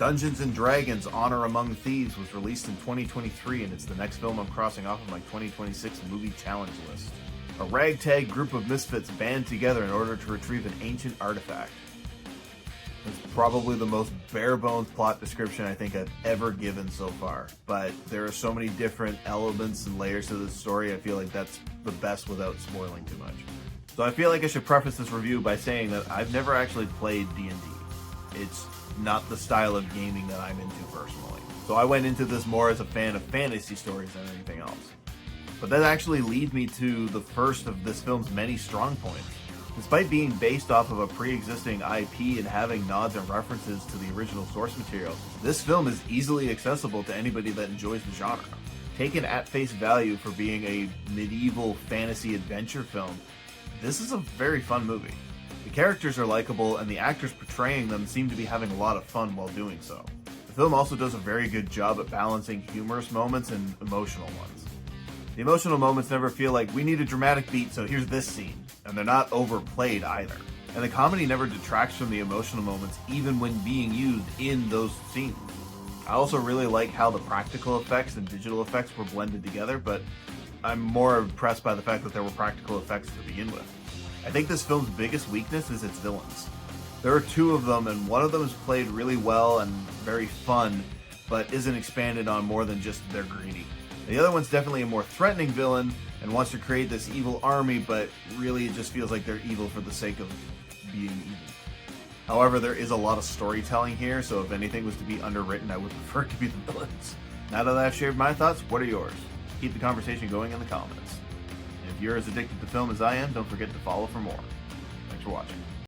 Dungeons & Dragons Honor Among Thieves was released in 2023, and it's the next film I'm crossing off of my 2026 movie challenge list. A ragtag group of misfits band together in order to retrieve an ancient artifact. It's probably the most bare-bones plot description I think I've ever given so far, but there are so many different elements and layers to this story, I feel like that's the best without spoiling too much. So I feel like I should preface this review by saying that I've never actually played D&D. It's not the style of gaming that I'm into personally. So I went into this more as a fan of fantasy stories than anything else. But that actually leads me to the first of this film's many strong points. Despite being based off of a pre-existing IP and having nods and references to the original source material, this film is easily accessible to anybody that enjoys the genre. Taken at face value for being a medieval fantasy adventure film, this is a very fun movie. The characters are likable, and the actors portraying them seem to be having a lot of fun while doing so. The film also does a very good job at balancing humorous moments and emotional ones. The emotional moments never feel like, we need a dramatic beat, so here's this scene, and they're not overplayed either. And the comedy never detracts from the emotional moments, even when being used in those scenes. I also really like how the practical effects and digital effects were blended together, but I'm more impressed by the fact that there were practical effects to begin with. I think this film's biggest weakness is its villains. There are two of them, and one of them is played really well and very fun, but isn't expanded on more than just they're greedy. The other one's definitely a more threatening villain and wants to create this evil army, but really it just feels like they're evil for the sake of being evil. However, there is a lot of storytelling here, so if anything was to be underwritten, I would prefer it to be the villains. Now that I've shared my thoughts, what are yours? Keep the conversation going in the comments. And if you're as addicted to film as I am, don't forget to follow for more. Thanks for watching.